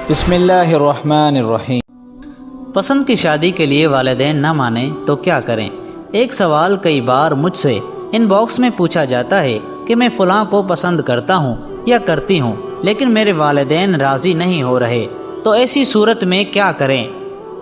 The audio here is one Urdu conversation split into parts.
بسم اللہ الرحمن الرحیم۔ پسند کی شادی کے لیے والدین نہ مانیں تو کیا کریں؟ ایک سوال کئی بار مجھ سے ان باکس میں پوچھا جاتا ہے کہ میں فلاں کو پسند کرتا ہوں یا کرتی ہوں لیکن میرے والدین راضی نہیں ہو رہے، تو ایسی صورت میں کیا کریں؟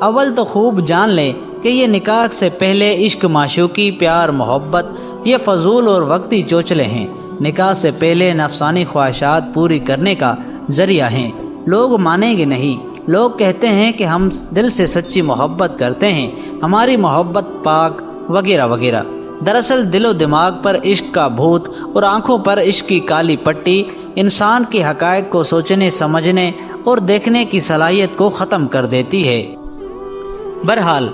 اول تو خوب جان لیں کہ یہ نکاح سے پہلے عشق، معشوقی، پیار، محبت یہ فضول اور وقتی چوچلے ہیں۔ نکاح سے پہلے نفسانی خواہشات پوری کرنے کا ذریعہ ہیں۔ لوگ مانیں گے نہیں، لوگ کہتے ہیں کہ ہم دل سے سچی محبت کرتے ہیں، ہماری محبت پاک وغیرہ وغیرہ۔ دراصل دل و دماغ پر عشق کا بھوت اور آنکھوں پر عشق کی کالی پٹی انسان کے حقائق کو سوچنے، سمجھنے اور دیکھنے کی صلاحیت کو ختم کر دیتی ہے۔ بہرحال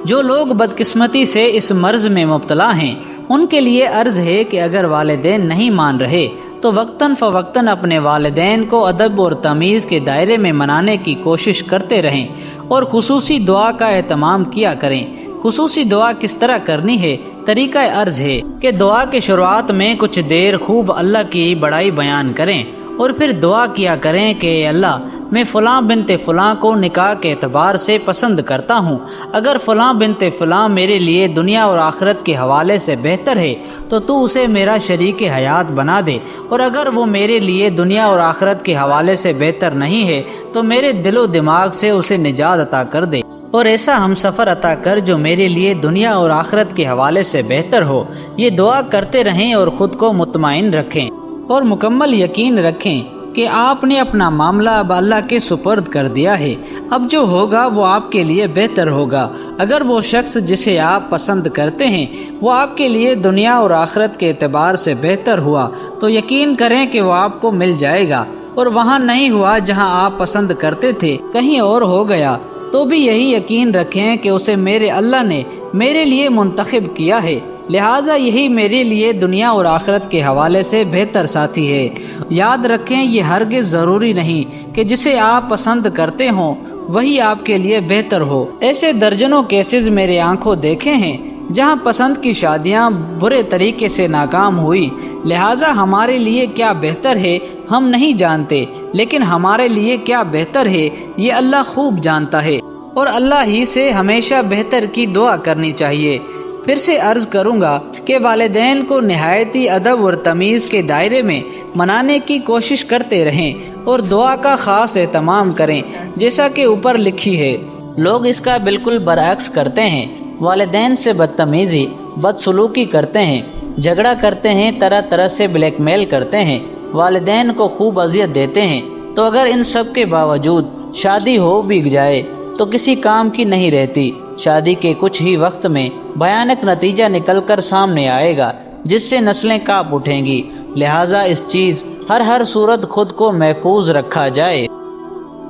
جو لوگ بدقسمتی سے اس مرض میں مبتلا ہیں ان کے لیے عرض ہے کہ اگر والدین نہیں مان رہے تو وقتاً فوقتاً اپنے والدین کو ادب اور تمیز کے دائرے میں منانے کی کوشش کرتے رہیں اور خصوصی دعا کا اہتمام کیا کریں۔ خصوصی دعا کس طرح کرنی ہے؟ طریقہ عرض ہے کہ دعا کے شروعات میں کچھ دیر خوب اللہ کی بڑائی بیان کریں اور پھر دعا کیا کریں کہ اے اللہ، میں فلاں بنت فلاں کو نکاح کے اعتبار سے پسند کرتا ہوں۔ اگر فلاں بنت فلاں میرے لیے دنیا اور آخرت کے حوالے سے بہتر ہے تو اسے میرا شریک حیات بنا دے، اور اگر وہ میرے لیے دنیا اور آخرت کے حوالے سے بہتر نہیں ہے تو میرے دل و دماغ سے اسے نجات عطا کر دے، اور ایسا ہم سفر عطا کر جو میرے لیے دنیا اور آخرت کے حوالے سے بہتر ہو۔ یہ دعا کرتے رہیں اور خود کو مطمئن رکھیں اور مکمل یقین رکھیں کہ آپ نے اپنا معاملہ اب اللہ کے سپرد کر دیا ہے۔ اب جو ہوگا وہ آپ کے لیے بہتر ہوگا۔ اگر وہ شخص جسے آپ پسند کرتے ہیں وہ آپ کے لیے دنیا اور آخرت کے اعتبار سے بہتر ہوا تو یقین کریں کہ وہ آپ کو مل جائے گا، اور وہاں نہیں ہوا جہاں آپ پسند کرتے تھے، کہیں اور ہو گیا تو بھی یہی یقین رکھیں کہ اسے میرے اللہ نے میرے لیے منتخب کیا ہے، لہٰذا یہی میرے لیے دنیا اور آخرت کے حوالے سے بہتر ساتھی ہے۔ یاد رکھیں یہ ہرگز ضروری نہیں کہ جسے آپ پسند کرتے ہوں وہی آپ کے لیے بہتر ہو۔ ایسے درجنوں کیسز میرے آنکھوں دیکھے ہیں جہاں پسند کی شادیاں برے طریقے سے ناکام ہوئی، لہٰذا ہمارے لیے کیا بہتر ہے ہم نہیں جانتے، لیکن ہمارے لیے کیا بہتر ہے یہ اللہ خوب جانتا ہے، اور اللہ ہی سے ہمیشہ بہتر کی دعا کرنی چاہیے۔ پھر سے عرض کروں گا کہ والدین کو نہایتی ادب اور تمیز کے دائرے میں منانے کی کوشش کرتے رہیں اور دعا کا خاص اہتمام کریں جیسا کہ اوپر لکھی ہے۔ لوگ اس کا بالکل برعکس کرتے ہیں، والدین سے بدتمیزی، بدسلوکی کرتے ہیں، جھگڑا کرتے ہیں، طرح طرح سے بلیک میل کرتے ہیں، والدین کو خوب اذیت دیتے ہیں، تو اگر ان سب کے باوجود شادی ہو بھی جائے تو کسی کام کی نہیں رہتی۔ شادی کے کچھ ہی وقت میں بھیانک نتیجہ نکل کر سامنے آئے گا جس سے نسلیں کانپ اٹھیں گی، لہٰذا اس چیز ہر صورت خود کو محفوظ رکھا جائے۔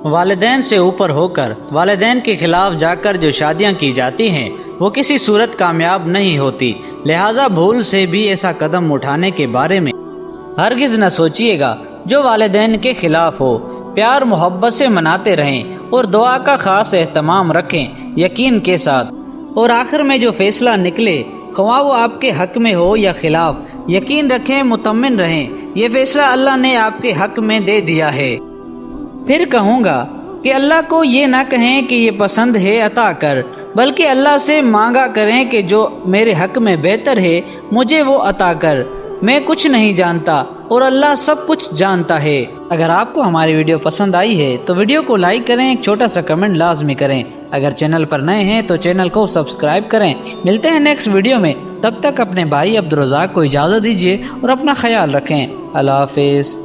والدین سے اوپر ہو کر والدین کے خلاف جا کر جو شادیاں کی جاتی ہیں وہ کسی صورت کامیاب نہیں ہوتی، لہٰذا بھول سے بھی ایسا قدم اٹھانے کے بارے میں ہرگز نہ سوچیے گا جو والدین کے خلاف ہو۔ پیار محبت سے مناتے رہیں اور دعا کا خاص اہتمام رکھیں یقین کے ساتھ، اور آخر میں جو فیصلہ نکلے خواہ وہ آپ کے حق میں ہو یا خلاف، یقین رکھیں، مطمئن رہیں، یہ فیصلہ اللہ نے آپ کے حق میں دے دیا ہے۔ پھر کہوں گا کہ اللہ کو یہ نہ کہیں کہ یہ پسند ہے عطا کر، بلکہ اللہ سے مانگا کریں کہ جو میرے حق میں بہتر ہے مجھے وہ عطا کر، میں کچھ نہیں جانتا اور اللہ سب کچھ جانتا ہے۔ اگر آپ کو ہماری ویڈیو پسند آئی ہے تو ویڈیو کو لائک کریں، ایک چھوٹا سا کمنٹ لازمی کریں، اگر چینل پر نئے ہیں تو چینل کو سبسکرائب کریں۔ ملتے ہیں نیکسٹ ویڈیو میں، تب تک اپنے بھائی عبدالرزاق کو اجازت دیجیے اور اپنا خیال رکھیں۔ اللہ حافظ۔